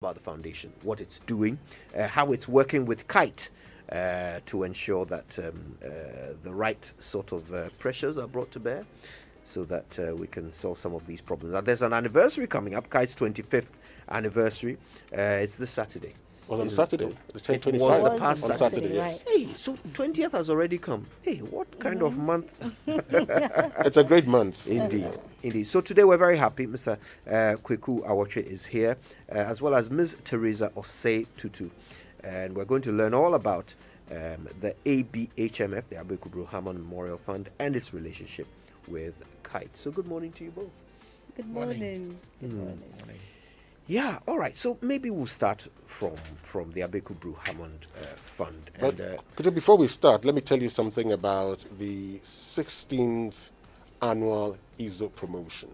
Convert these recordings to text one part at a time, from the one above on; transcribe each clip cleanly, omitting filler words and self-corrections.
about the foundation, what it's doing, how it's working with KITE to ensure that the right sort of pressures are brought to bear so that we can solve some of these problems. Now, there's an anniversary coming up, KITE's 25th anniversary. It's this Saturday. Was on Saturday, the 10th, It was the 25th, past on Saturday, Saturday, yes. Hey, so 20th has already come. Hey, what kind of month? It's a great month. Indeed, indeed. So today we're very happy. Mr. Kwaku Awotwi is here, as well as Ms. Theresa Osei Tutu. And we're going to learn all about the ABHMF, the Abeeku Brew Hammond Memorial Fund, and its relationship with KITE. So good morning to you both. Good morning. Good morning. Yeah, all right. So maybe we'll start from the Abeeku Brew Hammond Fund. But Kojo, before we start, let me tell you something about the 16th annual ISO promotion.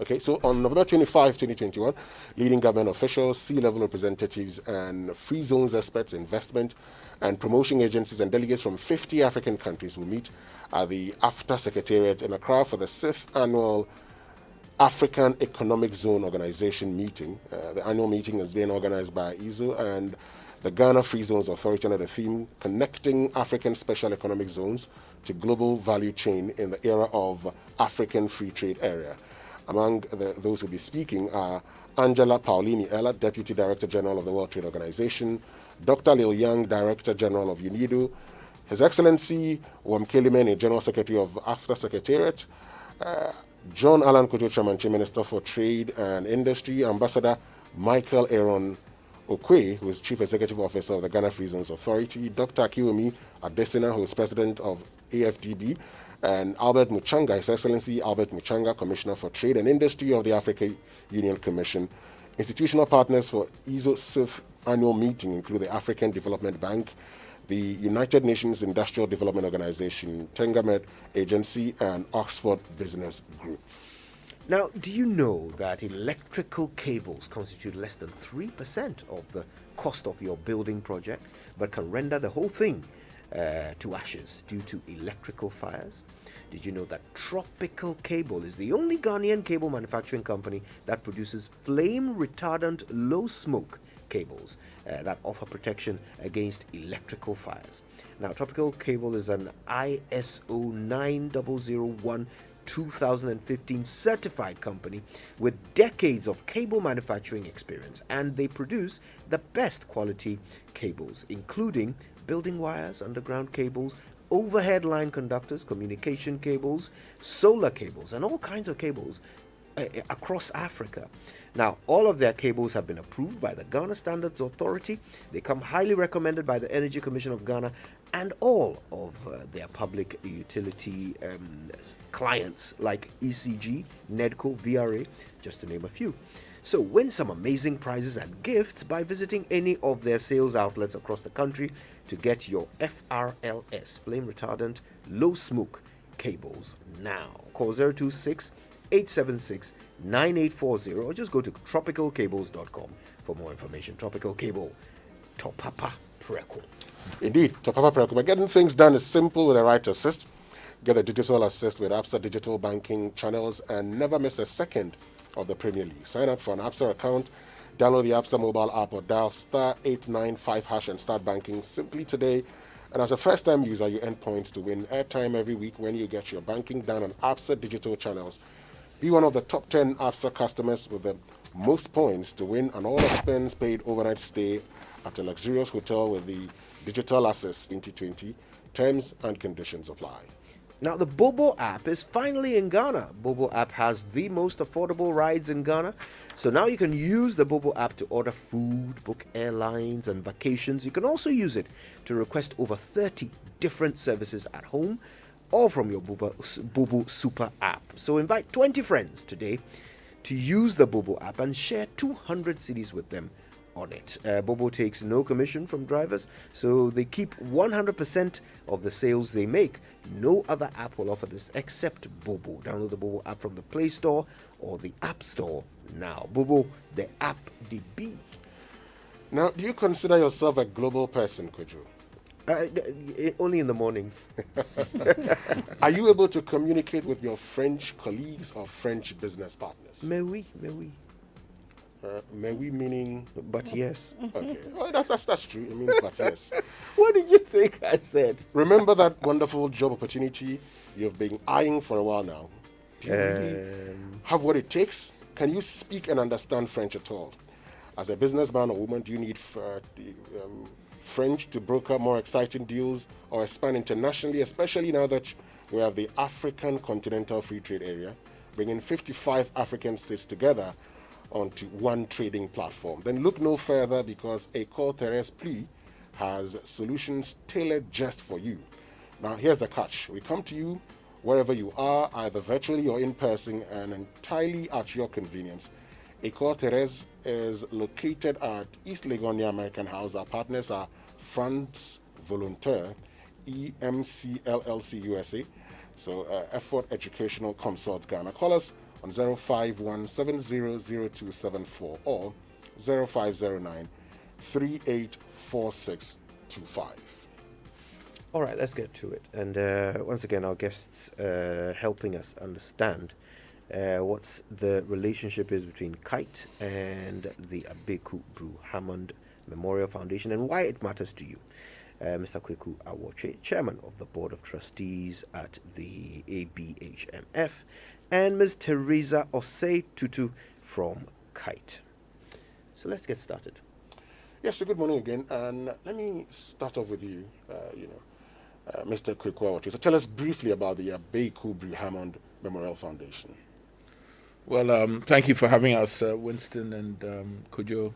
Okay, so on November 25, 2021, leading government officials, C-level representatives, and free zones experts, investment and promotion agencies, and delegates from 50 African countries will meet at the AFTA Secretariat in Accra for the 6th annual African Economic Zone Organization meeting. The annual meeting is being organized by ISO and the Ghana Free Zones Authority under the theme Connecting African Special Economic Zones to Global Value Chain in the Era of African Free Trade Area. Among those who will be speaking are Angela Paulini Ella, Deputy Director General of the World Trade Organization, Dr. Lil Young, Director General of UNIDO, His Excellency Wamkeli Mene, General Secretary of AFTA Secretariat, John Allan Kojo Chairman, Minister for Trade and Industry, Ambassador Michael Aaron Okwe, who is Chief Executive Officer of the Ghana Free Zones Authority, Dr. Akiwumi Adesina, who is President of AFDB, and Albert Muchanga, His Excellency Albert Muchanga, Commissioner for Trade and Industry of the African Union Commission. Institutional partners for ISO's 6th annual meeting include the African Development Bank, the United Nations Industrial Development Organization, Tengamed Agency, and Oxford Business Group. Now, do you know that electrical cables constitute less than 3% of the cost of your building project, but can render the whole thing to ashes due to electrical fires? Did you know that Tropical Cable is the only Ghanaian cable manufacturing company that produces flame-retardant low-smoke cables that offer protection against electrical fires? Now, Tropical Cable is an ISO 9001 2015 certified company with decades of cable manufacturing experience, and they produce the best quality cables, including building wires, underground cables, overhead line conductors, communication cables, solar cables, and all kinds of cables across Africa. Now, all of their cables have been approved by the Ghana Standards Authority. They come highly recommended by the Energy Commission of Ghana and all of their public utility clients like ECG, NEDCO, VRA, just to name a few. So win some amazing prizes and gifts by visiting any of their sales outlets across the country to get your FRLS, flame retardant, low smoke cables now. Call 026 876 9840 or just go to tropicalcables.com for more information. Tropical Cable, Topapa Preko. Indeed, Topapa Preko. But getting things done is simple with the right assist. Get the digital assist with ABSA digital banking channels and never miss a second of the Premier League. Sign up for an ABSA account, download the ABSA mobile app or dial *895# and start banking simply today. And as a first-time user, you earn points to win airtime every week when you get your banking done on ABSA digital channels. Be one of the top 10 ABSA customers with the most points to win an all-expense paid overnight stay at a luxurious hotel with the Digital Access 2020. Terms and conditions apply. Now, the Bobo app is finally in Ghana. Bobo app has the most affordable rides in Ghana. So now you can use the Bobo app to order food, book airlines and vacations. You can also use it to request over 30 different services at home, all from your Bobo Super app. So invite 20 friends today to use the Bobo app and share 200 cedis with them on it. Bobo takes no commission from drivers, so they keep 100% of the sales they make. No other app will offer this except Bobo. Download the Bobo app from the Play Store or the App Store now. Bobo, the app, the B. Now, do you consider yourself a global person, Kojo? Only in the mornings. Are you able to communicate with your French colleagues or French business partners? Mais oui, mais oui. May we meaning? But yes. Okay, well, that's true. It means but yes. What did you think I said? Remember that wonderful job opportunity you've been eyeing for a while now? Do you really have what it takes? Can you speak and understand French at all? As a businessman or woman, do you need French to broker more exciting deals or expand internationally, especially now that we have the African Continental Free Trade Area, bringing 55 African states together onto one trading platform? Then look no further, because École Theresa has solutions tailored just for you. Now, here's the catch. We come to you wherever you are, either virtually or in person, and entirely at your convenience. École Theresa is located at East Legon American House. Our partners are France Volontaire, EMC LLC USA, so Effort Educational Consult Ghana. Call us on 051-700274 or 0509-384625. All right, let's get to it. And once again, our guests helping us understand what's the relationship is between KITE and the Abeeku Brew Hammond Memorial Foundation and why it matters to you. Mr. Kwaku Awotwi, Chairman of the Board of Trustees at the ABHMF, and Ms. Theresa Osei Tutu from KITE. So let's get started. Yes, so good morning again. And let me start off with you, Mr. Kwaku Awotwi. So tell us briefly about the Abeeku Brew Hammond Memorial Foundation. Well, thank you for having us, Winston and Kojo.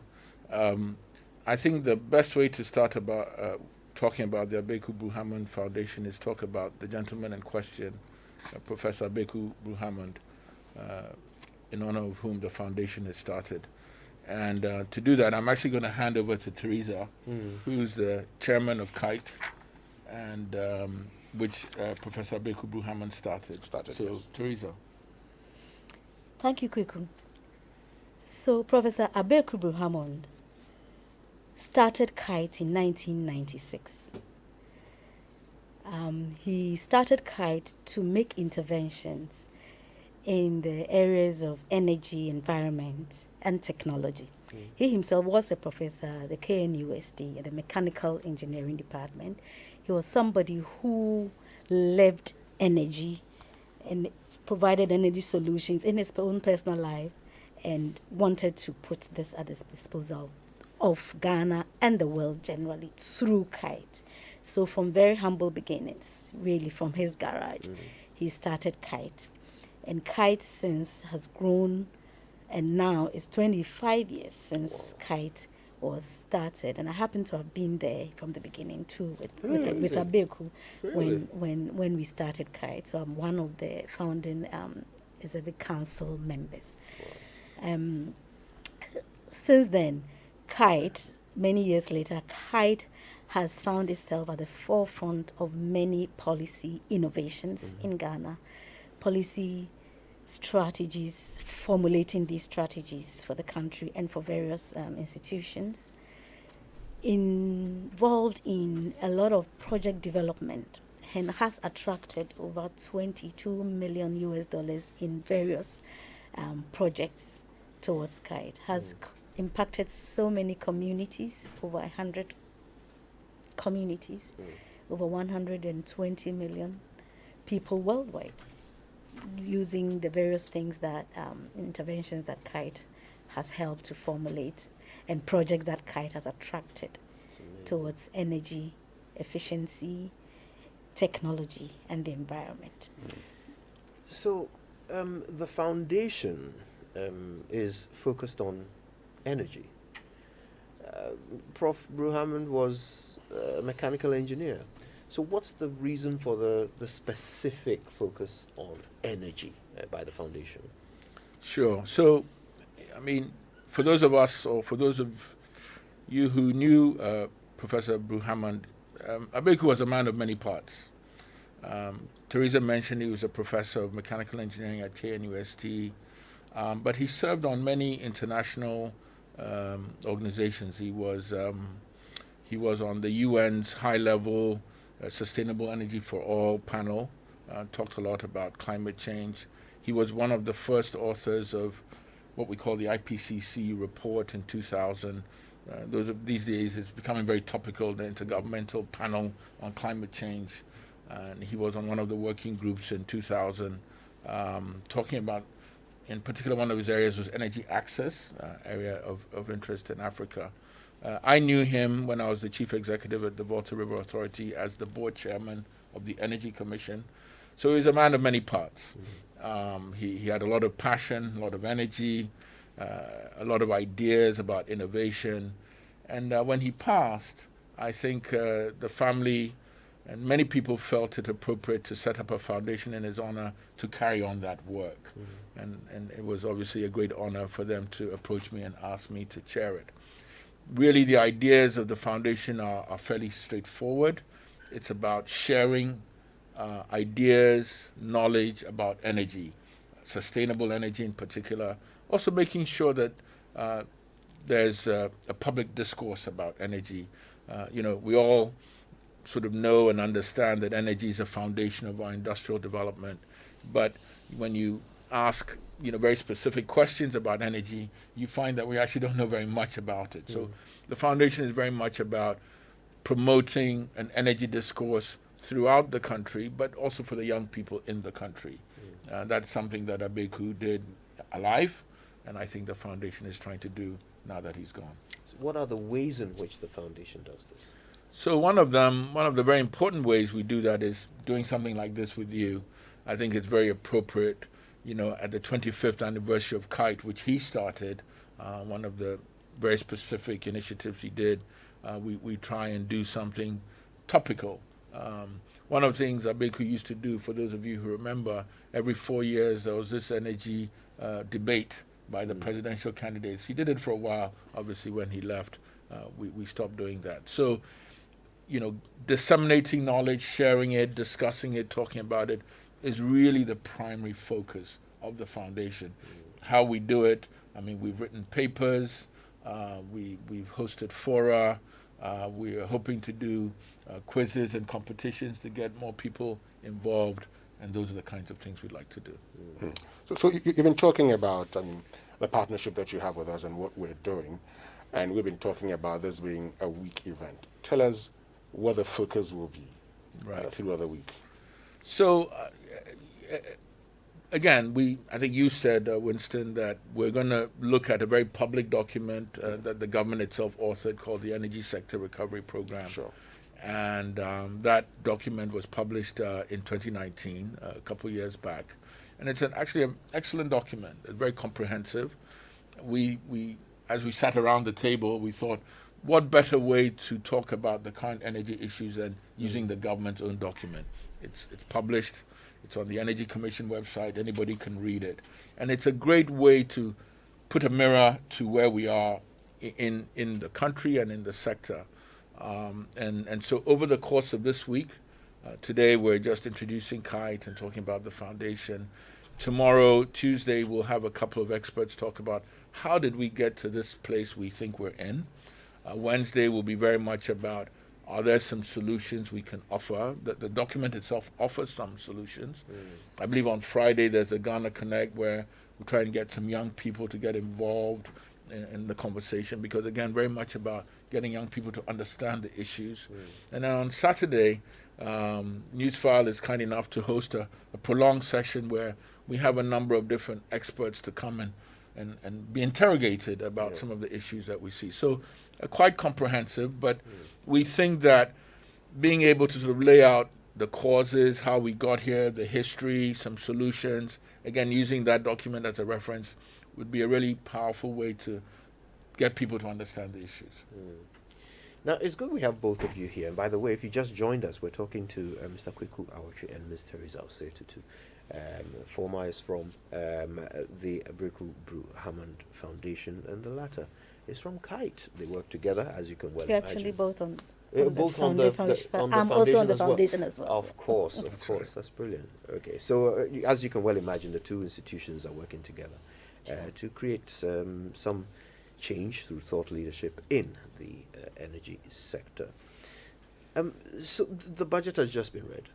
I think the best way to start about talking about the Abeeku Brew Hammond Foundation is talk about the gentleman in question, Professor Abeeku Brew Hammond, in honor of whom the foundation has started. And to do that, I'm actually going to hand over to Theresa, who's the chairman of KITE, and which Professor Abeeku Brew Hammond started. So, yes. Theresa. Thank you, Kwaku. So, Professor Abeeku Brew Hammond started KITE in 1996. He started KITE to make interventions in the areas of energy, environment, and technology. He himself was a professor at the KNUST, at the Mechanical Engineering Department. He was somebody who lived energy and provided energy solutions in his own personal life and wanted to put this at the disposal of Ghana and the world generally through KITE. So from very humble beginnings, really from his garage, he started KITE. And KITE since has grown, and now it's 25 years since KITE was started. And I happen to have been there from the beginning too with Abeeku when we started KITE. So I'm one of the founding executive council members. Wow. Since then, KITE, many years later, KITE has found itself at the forefront of many policy innovations in Ghana. Policy strategies, formulating these strategies for the country and for various institutions. Involved in a lot of project development and has attracted over $22 million in various projects towards KITE. Has impacted so many communities, over 100 communities, over 120 million people worldwide, using the various things that interventions that KITE has helped to formulate and projects that KITE has attracted towards energy, efficiency, technology, and the environment. So the foundation is focused on energy. Prof. Brew Hammond was a mechanical engineer. So what's the reason for the specific focus on energy by the foundation? Sure. So, I mean, for those of us, or for those of you who knew Professor Brew Hammond, Abeeku was a man of many parts. Theresa mentioned he was a professor of mechanical engineering at KNUST, but he served on many international organizations. He was on the UN's high-level Sustainable Energy for All panel, talked a lot about climate change. He was one of the first authors of what we call the IPCC report in 2000. These days it's becoming very topical, the Intergovernmental Panel on Climate Change. And he was on one of the working groups in 2000, talking about, in particular, one of his areas was energy access, area of interest in Africa. I knew him when I was the chief executive at the Volta River Authority as the board chairman of the Energy Commission. So he's a man of many parts. He had a lot of passion, a lot of energy, a lot of ideas about innovation. And when he passed, I think the family and many people felt it appropriate to set up a foundation in his honor to carry on that work. And it was obviously a great honor for them to approach me and ask me to chair it. Really, the ideas of the foundation are fairly straightforward. It's about sharing ideas, knowledge about energy, sustainable energy in particular. Also making sure that there's a public discourse about energy. We all sort of know and understand that energy is a foundation of our industrial development. But when you ask very specific questions about energy, you find that we actually don't know very much about it. So the foundation is very much about promoting an energy discourse throughout the country, but also for the young people in the country. That's something that Abeeku did alive, and I think the foundation is trying to do now that he's gone. So what are the ways in which the foundation does this? So one of the very important ways we do that is doing something like this with you. I think it's very appropriate, at the 25th anniversary of KITE, which he started, one of the very specific initiatives he did, we try and do something topical. One of the things Abeeku used to do, for those of you who remember, every 4 years there was this energy debate by the presidential candidates. He did it for a while. Obviously, when he left, we stopped doing that. So, disseminating knowledge, sharing it, discussing it, talking about it is really the primary focus of the foundation. How we do it, we've written papers, we've hosted fora, we are hoping to do quizzes and competitions to get more people involved, and those are the kinds of things we'd like to do. So you've been talking about the partnership that you have with us and what we're doing, and we've been talking about this being a week event. Tell us what the focus will be throughout the week. So, again, I think you said, Winston, that we're going to look at a very public document that the government itself authored called the Energy Sector Recovery Program. Sure. And that document was published in 2019, a couple of years back. And it's actually an excellent document. It's very comprehensive. We, as we sat around the table, we thought, what better way to talk about the current energy issues than using the government's own document? It's published. It's on the Energy Commission website. Anybody can read it. And it's a great way to put a mirror to where we are in the country and in the sector. And so over the course of this week, today we're just introducing KITE and talking about the foundation. Tomorrow, Tuesday, we'll have a couple of experts talk about how did we get to this place we think we're in. Wednesday will be very much about, are there some solutions we can offer? The document itself offers some solutions. I believe on Friday there's a Ghana Connect where we try and get some young people to get involved in the conversation, because again, very much about getting young people to understand the issues. And then on Saturday, Newsfile is kind enough to host a prolonged session where we have a number of different experts to come and be interrogated about some of the issues that we see. So quite comprehensive, but we think that being able to sort of lay out the causes, how we got here, the history, some solutions, again, using that document as a reference would be a really powerful way to get people to understand the issues. Now, it's good we have both of you here. And by the way, if you just joined us, we're talking to Mr. Kwaku, Awotwi, and Ms. Theresa, Osei, Tutu. Former is from the Abeeku Brew Hammond Foundation, and the latter is from KITE. They work together, as you can well We're imagine. actually both on both on the foundation. I'm also on the as well. foundation as well. Of course, of course. That's brilliant. Okay, so as you can well imagine, the two institutions are working together to create some change through thought leadership in the energy sector. So the budget has just been read,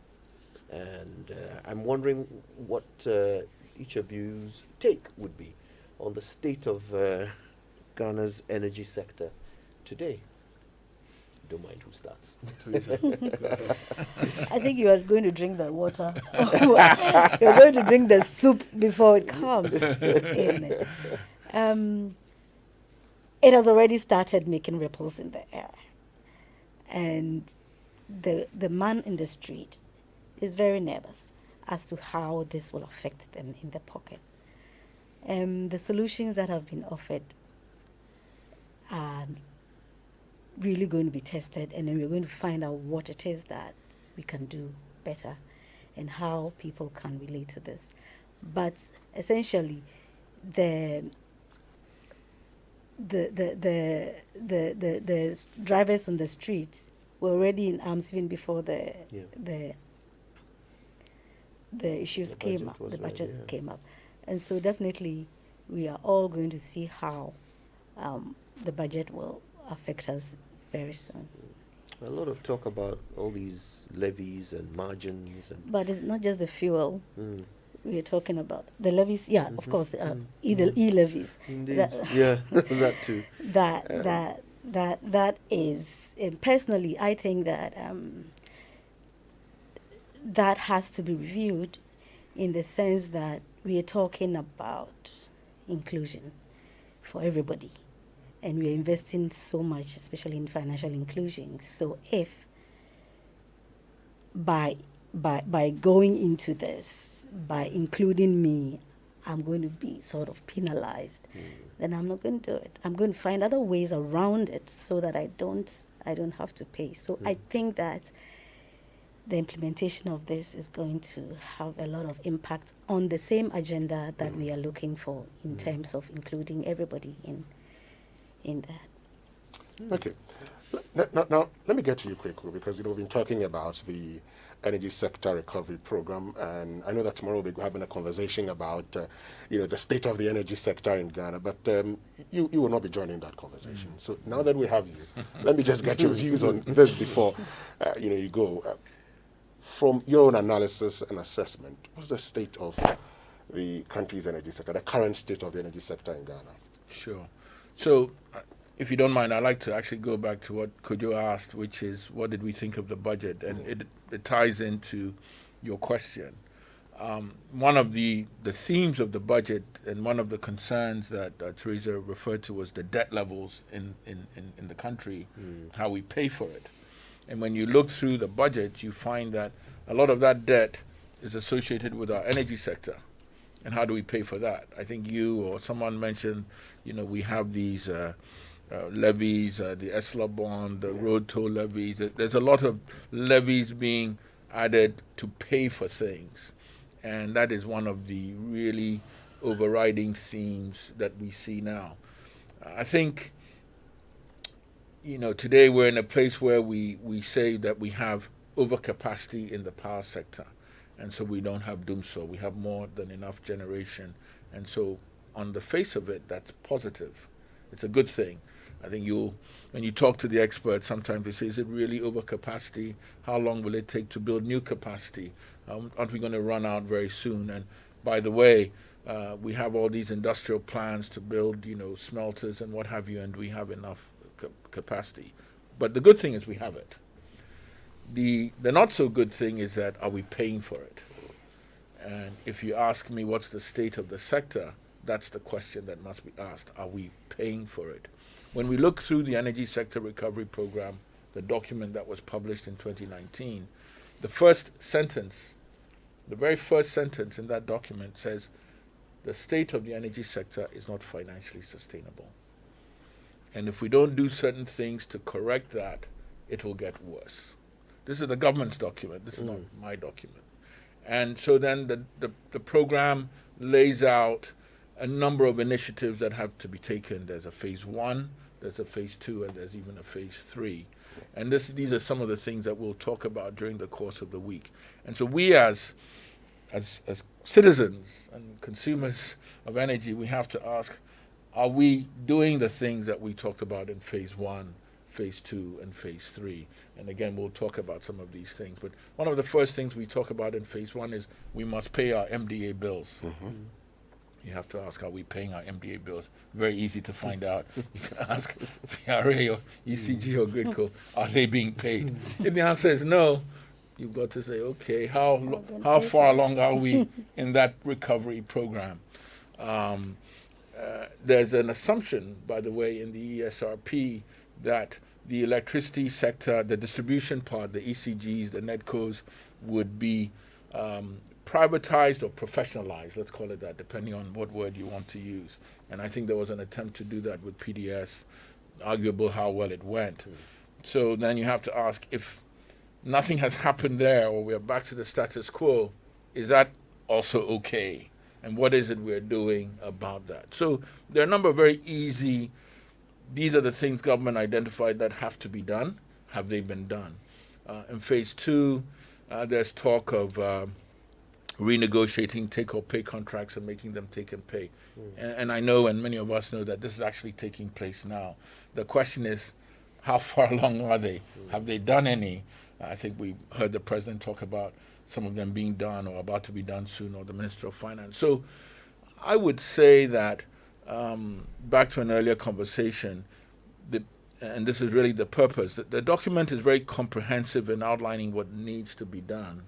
and I'm wondering what each of you's take would be on the state of Ghana's energy sector today. Don't mind who starts. Theresa, go ahead. I think you are going to drink the water. You're going to drink the soup before it comes in. It has already started making ripples in the air. And the man in the street is very nervous as to how this will affect them in the pocket. The solutions that have been offered are really going to be tested, and then we're going to find out what it is that we can do better and how people can relate to this. But essentially, the drivers on the street were already in arms even before the issues came up, the budget came up. And so definitely we are all going to see how the budget will affect us very soon. A lot of talk about all these levies and margins. But it's not just the fuel. We're talking about the levies, of course, e-levies. Indeed. That too. That is, personally, I think that that has to be reviewed in the sense that we are talking about inclusion for everybody. And we are investing so much, especially in financial inclusion. So if by going into this, by including me, I'm going to be sort of penalized, then I'm not going to do it. I'm going to find other ways around it so that I don't have to pay. So I think that the implementation of this is going to have a lot of impact on the same agenda that we are looking for in terms of including everybody in that. Okay. Now, let me get to you quickly, because we've been talking about the energy sector recovery program, and I know that tomorrow we'll be having a conversation about the state of the energy sector in Ghana, but you will not be joining that conversation. So now that we have you, let me just get your views on this before you go. From your own analysis and assessment, what's the state of the country's energy sector, the current state of the energy sector in Ghana? Sure. So, if you don't mind, I'd like to actually go back to what Kojo asked, which is, what did we think of the budget? And it ties into your question. One of the themes of the budget, and one of the concerns that Theresa referred to, was the debt levels in the country, how we pay for it. And when you look through the budget, you find that a lot of that debt is associated with our energy sector. And how do we pay for that? I think you or someone mentioned, we have these levies, the ESLA bond, the road toll levies. There's a lot of levies being added to pay for things. And that is one of the really overriding themes that we see now. I think, today we're in a place where we say that we have overcapacity in the power sector. And so we don't have doomsday. We have more than enough generation. And so on the face of it, that's positive. It's a good thing. I think when you talk to the experts, sometimes they say, is it really overcapacity? How long will it take to build new capacity? Aren't we going to run out very soon? And by the way, we have all these industrial plans to build, smelters and what have you, and we have enough capacity. But the good thing is we have it. The not so good thing is that, are we paying for it? And if you ask me what's the state of the sector, that's the question that must be asked. Are we paying for it? When we look through the Energy Sector Recovery Program, the document that was published in 2019, the very first sentence in that document says, the state of the energy sector is not financially sustainable. And if we don't do certain things to correct that, it will get worse. This is the government's document. This is not my document. And so then the program lays out a number of initiatives that have to be taken. There's a phase 1, there's a phase 2, and there's even a phase 3. And these are some of the things that we'll talk about during the course of the week. And so we as citizens and consumers of energy, we have to ask, are we doing the things that we talked about in phase 1, phase 2, and phase 3? And again, we'll talk about some of these things. But one of the first things we talk about in phase 1 is we must pay our MDA bills. You have to ask, are we paying our MDA bills? Very easy to find out. You can ask VRA or ECG or Gridco, are they being paid? If the answer is no, you've got to say, okay, how far along are we in that recovery program? There's an assumption, by the way, in the ESRP that the electricity sector, the distribution part, the ECGs, the NEDCOs, would be privatized or professionalized, let's call it that, depending on what word you want to use. And I think there was an attempt to do that with PDS, arguable how well it went. So then you have to ask, if nothing has happened there or we're back to the status quo, is that also okay? And what is it we're doing about that? So there are a number of very easy, these are the things government identified that have to be done. Have they been done? In phase 2, there's talk of renegotiating take-or-pay contracts and making them take and pay. And I know, and many of us know, that this is actually taking place now. The question is, how far along are they? Have they done any? I think we heard the president talk about some of them being done or about to be done soon, or the Minister of Finance. So I would say that, back to an earlier conversation, and this is really the purpose, the document is very comprehensive in outlining what needs to be done.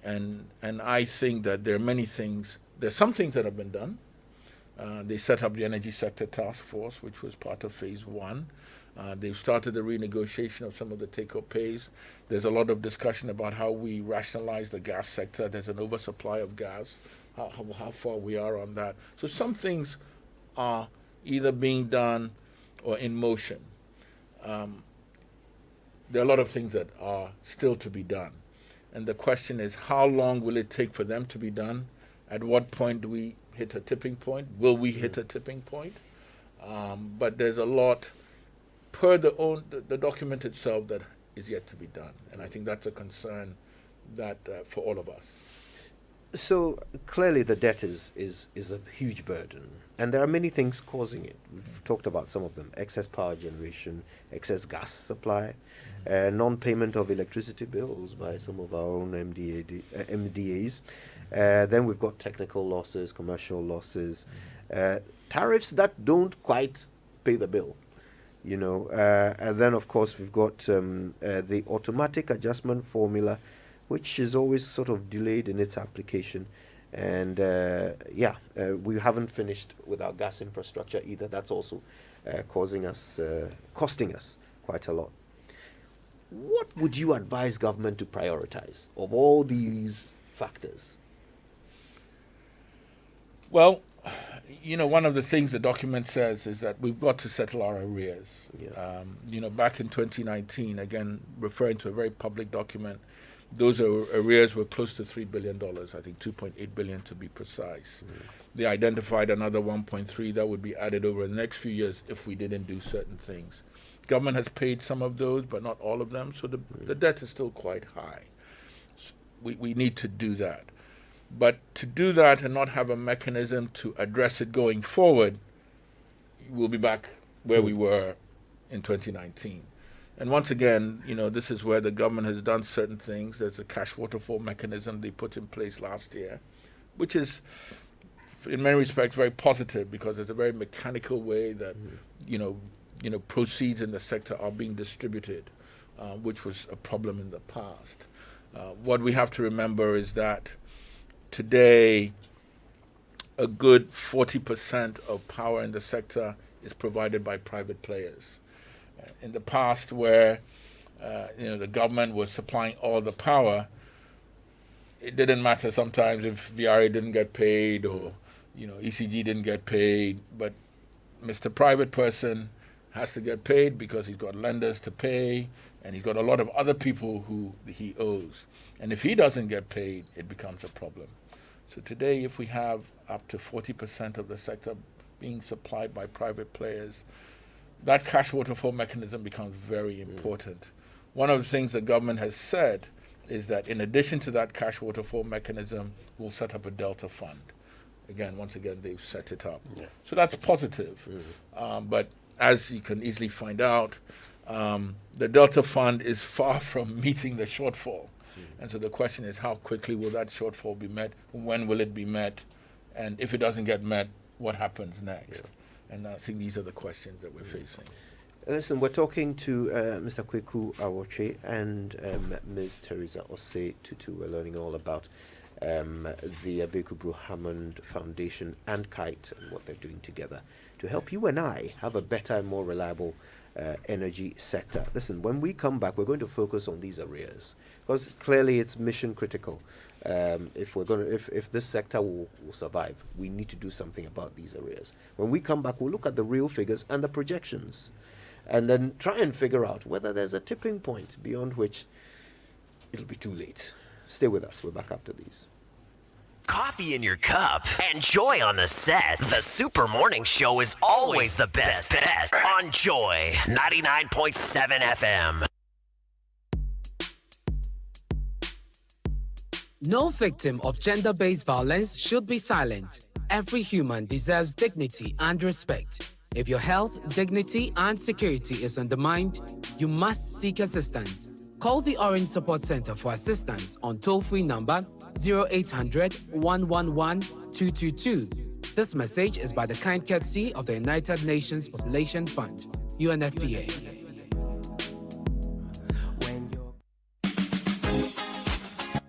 And I think that there are many things, there's some things that have been done. They set up the Energy Sector Task Force, which was part of phase 1. They've started the renegotiation of some of the take-or-pays. There's a lot of discussion about how we rationalize the gas sector. There's an oversupply of gas, how far we are on that. So some things are either being done or in motion. There are a lot of things that are still to be done. And the question is, how long will it take for them to be done? At what point do we hit a tipping point? Will we hit a tipping point? But there's a lot, per the document itself, that is yet to be done. And I think that's a concern that for all of us. So clearly the debt is a huge burden, and there are many things causing it. We've talked about some of them: excess power generation, excess gas supply, non-payment of electricity bills by some of our own MDAs. Then we've got technical losses, commercial losses, tariffs that don't quite pay the bill. And then of course we've got the automatic adjustment formula, which is always sort of delayed in its application. And we haven't finished with our gas infrastructure either. That's also costing us quite a lot. What would you advise government to prioritize of all these factors? Well, one of the things the document says is that we've got to settle our arrears. Yeah. Back in 2019, again, referring to a very public document, those arrears were close to $3 billion, I think $2.8 billion to be precise. They identified another 1.3 that would be added over the next few years if we didn't do certain things. Government has paid some of those, but not all of them, so the debt is still quite high. So we need to do that. But to do that and not have a mechanism to address it going forward, we'll be back where we were in 2019. And once again, this is where the government has done certain things. There's a cash waterfall mechanism they put in place last year, which is, in many respects, very positive, because it's a very mechanical way that, proceeds in the sector are being distributed, which was a problem in the past. What we have to remember is that today, a good 40% of power in the sector is provided by private players. In the past, where the government was supplying all the power, it didn't matter sometimes if VRA didn't get paid or ECG didn't get paid, but Mr. Private Person has to get paid because he's got lenders to pay and he's got a lot of other people who he owes. And if he doesn't get paid, it becomes a problem. So today, if we have up to 40% of the sector being supplied by private players, that cash waterfall mechanism becomes very important. One of the things the government has said is that in addition to that cash waterfall mechanism, we'll set up a Delta Fund. Once again, they've set it up. Yeah. So that's positive. But as you can easily find out, the Delta Fund is far from meeting the shortfall. And so the question is, how quickly will that shortfall be met? When will it be met? And if it doesn't get met, what happens next? And I think these are the questions that we're facing. Listen, we're talking to Mr. Kwaku Awotwi and Ms. Theresa Osei Tutu. We're learning all about the Abeeku Brew Hammond Foundation and KITE and what they're doing together to help you and I have a better and more reliable energy sector. Listen, when we come back, we're going to focus on these areas because clearly it's mission critical. If this sector will survive, we need to do something about these areas. When we come back, we'll look at the real figures and the projections, and then try and figure out whether there's a tipping point beyond which it'll be too late. Stay with us. We're back after these. Coffee in your cup and Joy on the set. The Super Morning Show is always the best bet on Joy 99.7 FM. No victim of gender-based violence should be silent. Every human deserves dignity and respect. If your health, dignity, and security is undermined, you must seek assistance. Call the Orange Support Center for assistance on toll-free number 0800 111 222. This message is by the kind courtesy of the United Nations Population Fund, UNFPA.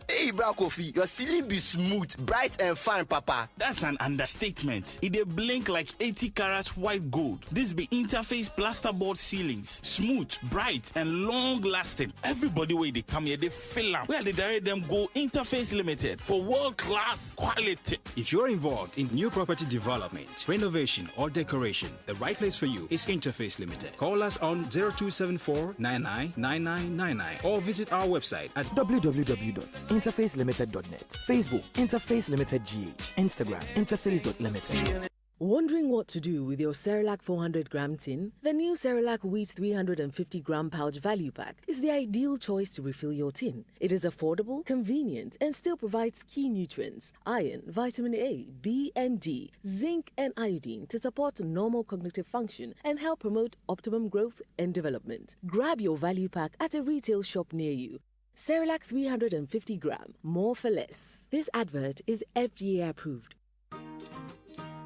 Hey, bro, Kofi, your ceiling be smooth, bright and fine, papa. That's an understatement. It dey blink like 80 carats white gold. This be interface plasterboard ceilings. Smooth, bright, and long-lasting. Everybody where they come here, they fill up. Where they direct them go Interface Limited for world-class quality. If you're involved in new property development, renovation, or decoration, the right place for you is Interface Limited. Call us on 0274 999999 or visit our website at www.interfacelimited.net. Facebook, Interface Limited GH. Instagram, interface.limited. Wondering what to do with your Cerelac 400-gram tin? The new Cerelac Wheat 350-gram pouch value pack is the ideal choice to refill your tin. It is affordable, convenient, and still provides key nutrients, iron, vitamin A, B, and D, zinc, and iodine to support normal cognitive function and help promote optimum growth and development. Grab your value pack at a retail shop near you. Cerelac 350-gram, more for less. This advert is FDA approved.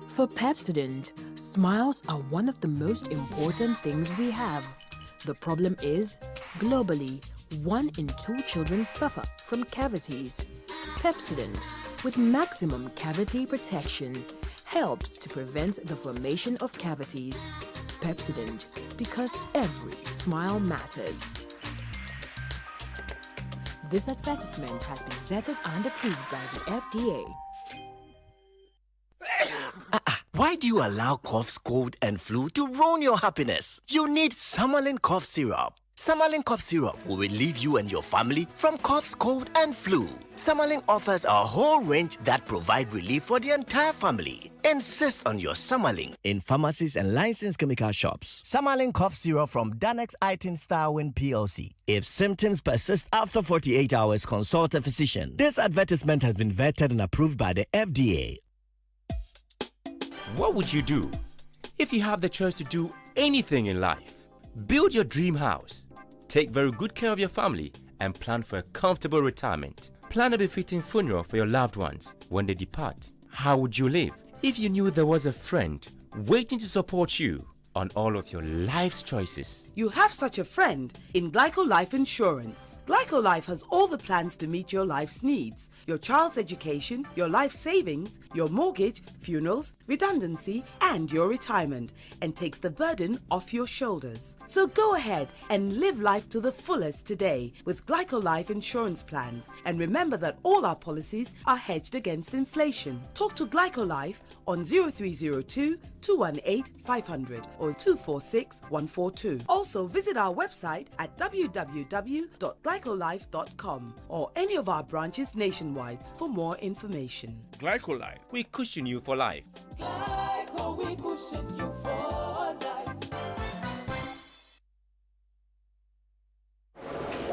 For Pepsodent, smiles are one of the most important things we have. The problem is, globally, 1 in 2 children suffer from cavities. Pepsodent, with maximum cavity protection, helps to prevent the formation of cavities. Pepsodent, because every smile matters. This advertisement has been vetted and approved by the FDA. Why do you allow coughs, cold, and flu to ruin your happiness? You need Summerlin cough syrup. Summerlin cough syrup will relieve you and your family from coughs, cold, and flu. Summerlin offers a whole range that provide relief for the entire family. Insist on your Summerlin in pharmacies and licensed chemical shops. Summerlin cough syrup from Danex Itin Starwin PLC. If symptoms persist after 48 hours, consult a physician. This advertisement has been vetted and approved by the FDA. What would you do if you have the choice to do anything in life? Build your dream house, take very good care of your family, and plan for a comfortable retirement. Plan a befitting funeral for your loved ones when they depart. How would you live if you knew there was a friend waiting to support you on all of your life's choices? You have such a friend in Glyco Life Insurance. Glyco Life has all the plans to meet your life's needs. Your child's education, your life savings, your mortgage, funerals, redundancy, and your retirement, and takes the burden off your shoulders. So go ahead and live life to the fullest today with Glyco Life Insurance plans. And remember that all our policies are hedged against inflation. Talk to Glyco Life on 0302 218 500 or 246 142. Also visit our website at www.glycolife.com or any of our branches nationwide for more information. Glycolife, we cushion you for life. Glyco, we cushion you for life.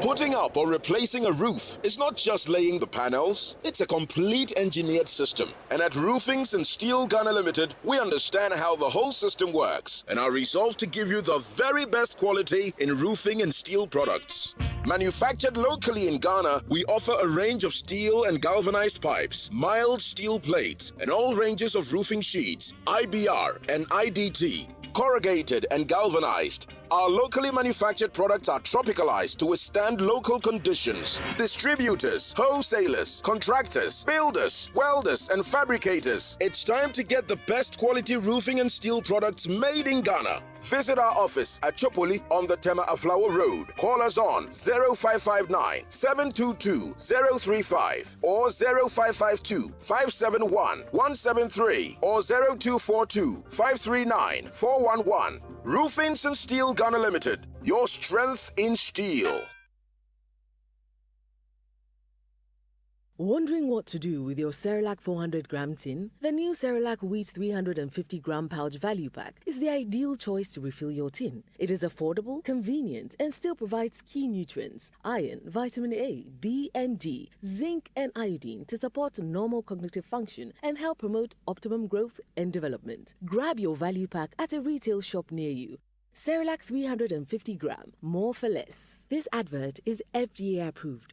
Putting up or replacing a roof is not just laying the panels, it's a complete engineered system. And at Roofings and Steel Gunner Limited, we understand how the whole system works and are resolved to give you the very best quality in roofing and steel products. Manufactured locally in Ghana, we offer a range of steel and galvanized pipes, mild steel plates, and all ranges of roofing sheets, IBR and IDT, corrugated and galvanized. Our locally manufactured products are tropicalized to withstand local conditions. Distributors, wholesalers, contractors, builders, welders, and fabricators. It's time to get the best quality roofing and steel products made in Ghana. Visit our office at Chopoli on the Tema Aflawo Road. Call us on 0559 722 035 or 0552 571 173 or 0242 539 411. Roofings and Steel Ghana Limited, your strength in steel. Wondering what to do with your Cerelac 400-gram tin? The new Cerelac Wheat 350-gram pouch value pack is the ideal choice to refill your tin. It is affordable, convenient, and still provides key nutrients, iron, vitamin A, B, and D, zinc, and iodine to support normal cognitive function and help promote optimum growth and development. Grab your value pack at a retail shop near you. Cerelac 350-gram, more for less. This advert is FDA approved.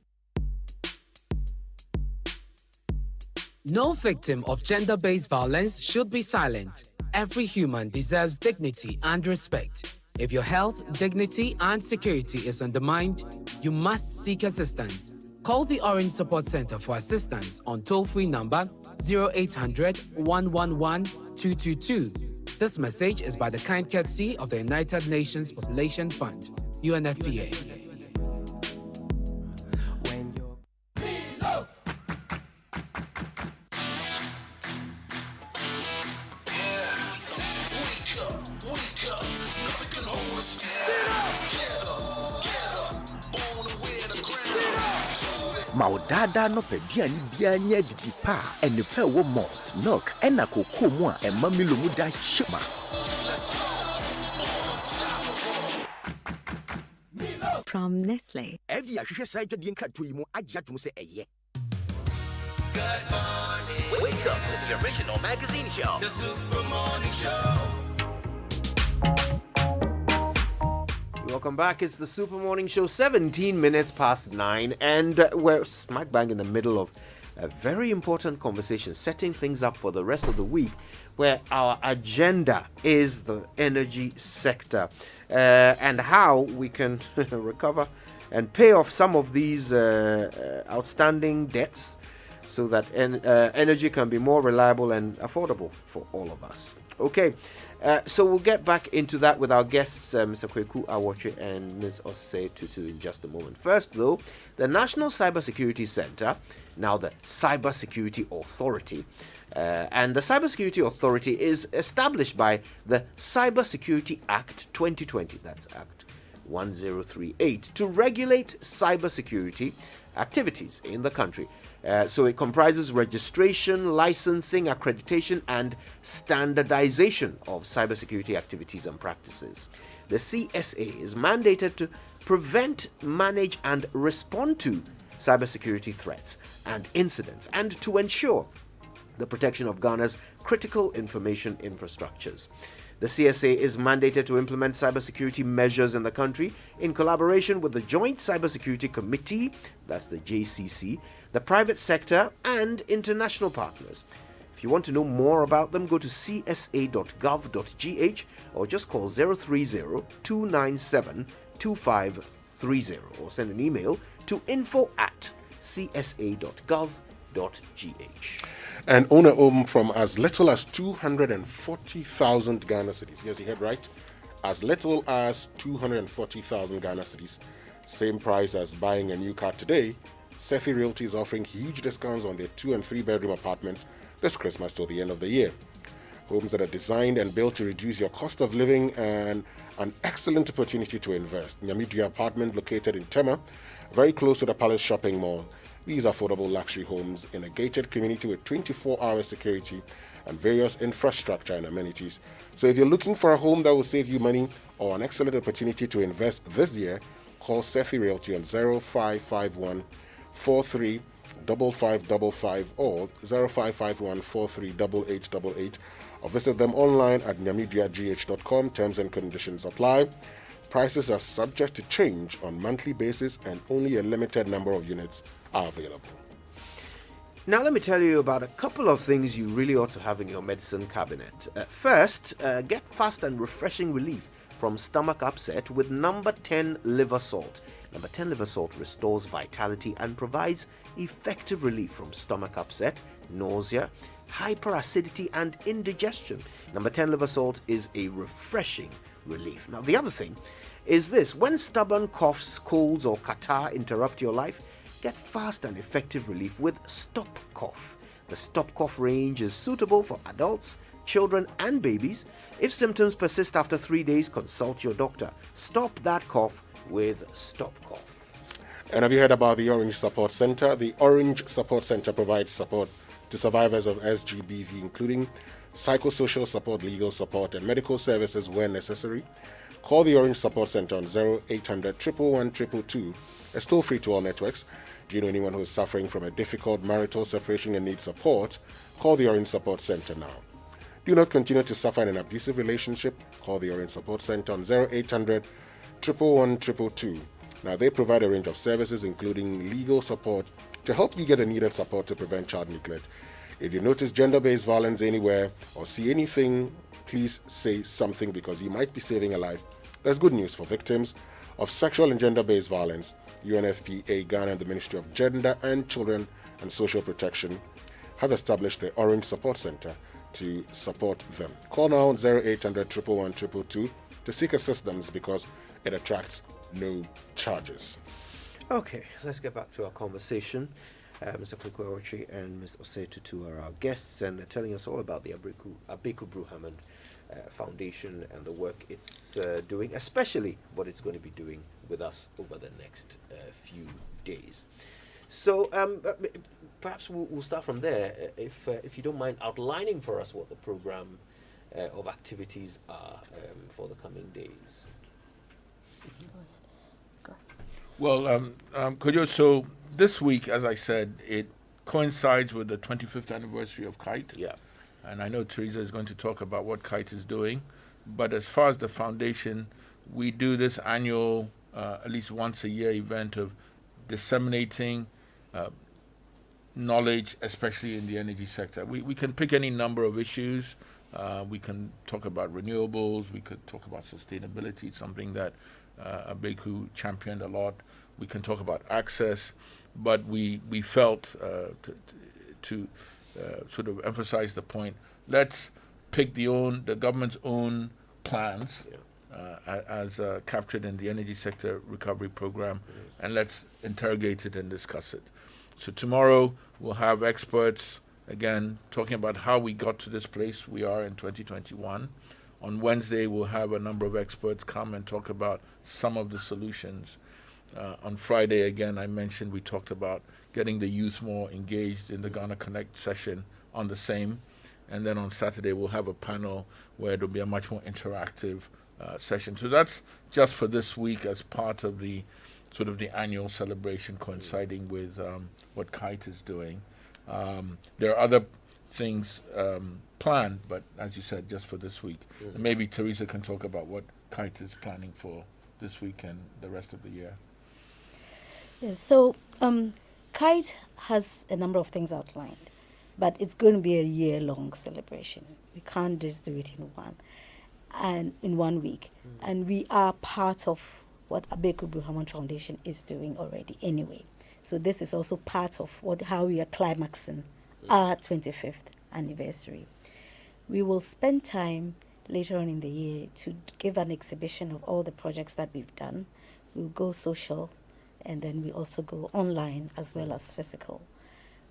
No victim of gender-based violence should be silent. Every human deserves dignity and respect. If your health, dignity, and security is undermined, you must seek assistance. Call the Orange Support Center for assistance on toll-free number 0800 111 222. This message is by the kind courtesy of the United Nations Population Fund, UNFPA. Maudada no pediani bianya didi pa and pe wo malt milk ena koko mu a emma milomu da shima. From Nestle. Every ahwehwe side to the nkrato yi mu agya to say eye. Good morning. Wake up to the original magazine show. The Super Morning Show. Welcome back. It's the Super Morning Show, 17 minutes past 9, and we're smack bang in the middle of a very important conversation, setting things up for the rest of the week, where our agenda is the energy sector and how we can recover and pay off some of these outstanding debts so that energy can be more reliable and affordable for all of us. Okay. So we'll get back into that with our guests, Mr. Kwaku, Awotwi, and Ms. Osei Tutu in just a moment. First, though, the National Cybersecurity Center, now the Cybersecurity Authority, and the Cybersecurity Authority is established by the Cybersecurity Act 2020, that's Act 1038, to regulate cybersecurity activities in the country. So it comprises registration, licensing, accreditation, and standardization of cybersecurity activities and practices. The CSA is mandated to prevent, manage, and respond to cybersecurity threats and incidents, and to ensure the protection of Ghana's critical information infrastructures. The CSA is mandated to implement cybersecurity measures in the country in collaboration with the Joint Cybersecurity Committee, that's the JCC, the private sector, and international partners. If you want to know more about them, go to csa.gov.gh or just call 030-297-2530 or send an email to info@csa.gov.gh. And own a home from as little as 240,000 Ghana cedis. Yes, you heard right. As little as 240,000 Ghana cedis. Same price as buying a new car today. Sethi Realty is offering huge discounts on their 2- and 3-bedroom apartments this Christmas till the end of the year. Homes that are designed and built to reduce your cost of living and an excellent opportunity to invest. Nyamidria apartment located in Tema, very close to the Palace Shopping Mall. These affordable luxury homes in a gated community with 24-hour security and various infrastructure and amenities. So if you're looking for a home that will save you money or an excellent opportunity to invest this year, call Sethi Realty on 0551 435555 or 0551 438888 or visit them online at nyamidriagh.com. Terms and conditions apply. Prices are subject to change on monthly basis and only a limited number of units are available. Now let me tell you about a couple of things you really ought to have in your medicine cabinet. First, get fast and refreshing relief from stomach upset with number 10 liver salt. Number 10 liver salt restores vitality and provides effective relief from stomach upset, nausea, hyperacidity and indigestion. Number 10 liver salt is a refreshing relief. Now the other thing is this: when stubborn coughs, colds or catarrh interrupt your life, get fast and effective relief with Stop Cough. The Stop Cough range is suitable for adults, children and babies. If symptoms persist after 3 days, consult your doctor. Stop that cough with Stop Cough. And have you heard about the Orange Support Center? The Orange Support Center provides support to survivors of SGBV, including psychosocial support, legal support, and medical services where necessary. Call the Orange Support Center on 0800 111 222. It's toll free to all networks. Do you know anyone who is suffering from a difficult marital separation and needs support? Call the Orange Support Center now. Do not continue to suffer in an abusive relationship? Call the Orange Support Center on 0800 111 222. Now, they provide a range of services, including legal support, to help you get the needed support to prevent child neglect. If you notice gender-based violence anywhere or see anything, please say something, because you might be saving a life. There's good news for victims of sexual and gender-based violence. UNFPA, Ghana, and the Ministry of Gender and Children and Social Protection have established the Orange Support Center to support them. Call now on 0800 111 222 to seek assistance, because it attracts no charges. Okay, let's get back to our conversation. Mr. Kwaku Awotwi and Ms. Osei Tutu are our guests, and they're telling us all about the Abeeku Brew Hammond Foundation and the work it's doing, especially what it's going to be doing with us over the next few days. So perhaps we'll start from there, if you don't mind outlining for us what the program of activities are for the coming days. Well, Kojo, so this week, as I said, it coincides with the 25th anniversary of KITE. Yeah. And I know Theresa is going to talk about what KITE is doing. But as far as the foundation, we do this annual, at least once a year event of disseminating knowledge, especially in the energy sector. We can pick any number of issues. We can talk about renewables. We could talk about sustainability, something that Abeeku championed a lot. We can talk about access, but we felt to sort of emphasize the point. Let's pick the government's own plans as captured in the Energy Sector Recovery Program, and let's interrogate it and discuss it. So tomorrow we'll have experts again talking about how we got to this place we are in 2021. On Wednesday, we'll have a number of experts come and talk about some of the solutions. On Friday, again, I mentioned we talked about getting the youth more engaged in the Ghana Connect session on the same. And then on Saturday, we'll have a panel where it'll be a much more interactive session. So that's just for this week as part of the sort of the annual celebration coinciding with what KITE is doing. There are other things planned, but as you said, just for this week. And maybe Theresa can talk about what KITE is planning for this week and the rest of the year. Yes, so KITE has a number of things outlined, but it's going to be a year-long celebration. We can't just do it in one week. And we are part of what Abeeku Brew Hammond Foundation is doing already anyway. So this is also part of how we are climaxing our 25th anniversary. We will spend time later on in the year to give an exhibition of all the projects that we've done. We'll go social, and then we also go online as well as physical.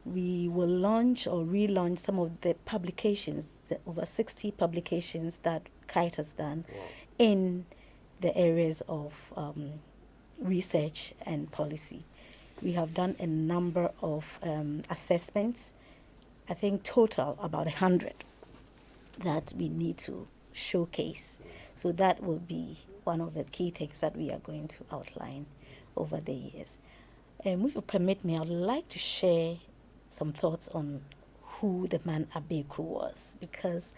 We will launch or relaunch some of the publications, the over 60 publications that KITE has done in the areas of research and policy. We have done a number of assessments, I think total about 100 that we need to showcase. So that will be one of the key things that we are going to outline over the years. And if you permit me, I'd like to share some thoughts on who the man Abeeku was, because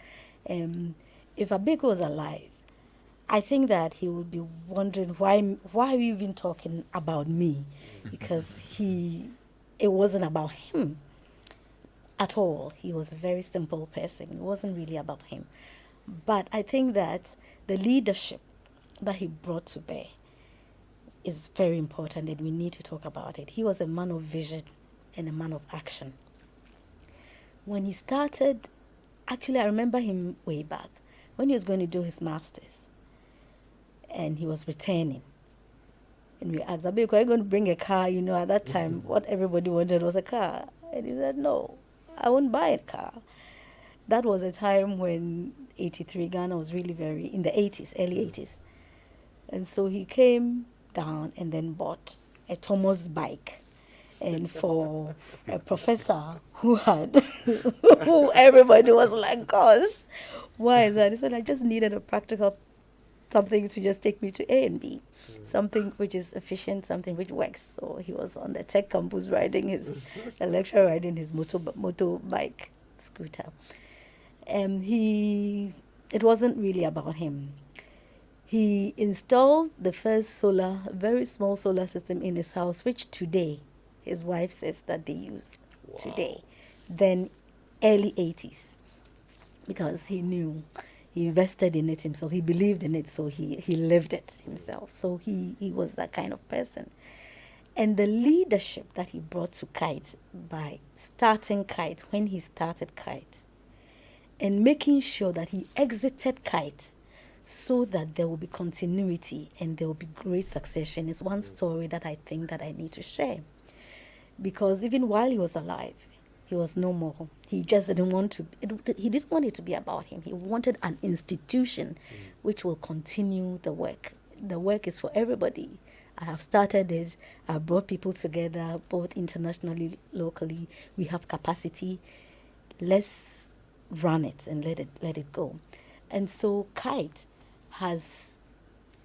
if Abeeku was alive, I think that he would be wondering why are you even talking about me? Because it wasn't about him at all. He was a very simple person. It wasn't really about him. But I think that the leadership that he brought to bear is very important, and we need to talk about it. He was a man of vision and a man of action. When he started, actually I remember him way back, when he was going to do his master's, and he was returning. And we asked, Abeeku, are you going to bring a car? You know, at that time, what everybody wanted was a car. And he said, no, I won't buy a car. That was a time when 83 Ghana was really in the 80s, early 80s. And so he came down and then bought a Thomas bike. And for a professor who everybody was like, gosh, why is that? He said, I just needed a practical something to just take me to A and B, something which is efficient, something which works. So he was on the tech campus the lecturer riding his motorbike scooter. It wasn't really about him. He installed the first very small solar system in his house, which today, his wife says that they use today. Then early 80s, because he knew. He invested in it himself. He believed in it, so he lived it himself. So he was that kind of person. And the leadership that he brought to KITE by starting KITE, when he started KITE, and making sure that he exited KITE so that there will be continuity and there will be great succession is one story that I think that I need to share. Because even while he was alive, he was no more. He just didn't want to. He didn't want it to be about him. He wanted an institution which will continue the work. The work is for everybody. I have started it. I brought people together, both internationally, locally. We have capacity. Let's run it and let it go. And so KITE has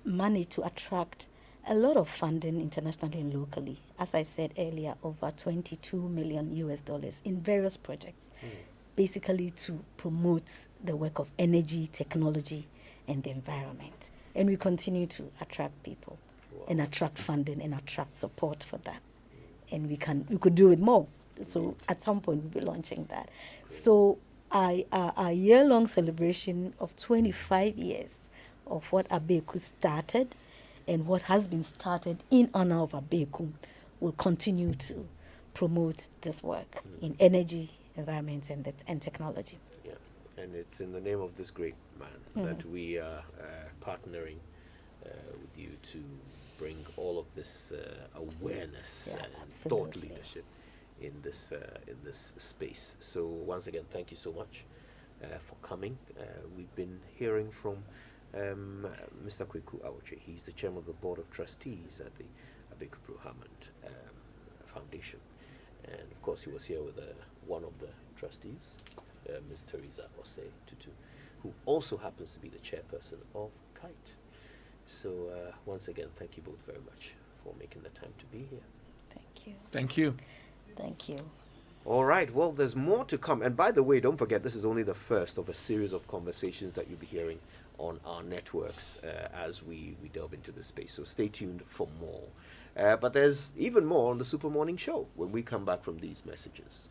managed to attract a lot of funding internationally and locally. As I said earlier, over $22 million in various projects, basically to promote the work of energy, technology, and the environment. And we continue to attract people and attract funding and attract support for that. And we could do it more. So at some point we'll be launching that. So our year-long celebration of 25 years of what Abeeku started and what has been started in honor of Abeeku will continue to promote this work in energy, environment, and technology. Yeah, and it's in the name of this great man that we are partnering with you to bring all of this awareness and thought leadership in this space. So once again, thank you so much for coming. We've been hearing from Mr. Kwaku Awotwi. He's the chairman of the board of trustees at the Abeeku Hammond Foundation, and of course he was here with one of the trustees, Ms. Theresa Osei, Tutu, who also happens to be the chairperson of KITE. So once again, thank you both very much for making the time to be here. Thank you. Thank you. Thank you. All right, well, there's more to come. And by the way, don't forget, this is only the first of a series of conversations that you'll be hearing on our networks as we delve into this space. So stay tuned for more. But there's even more on the Super Morning Show when we come back from these messages.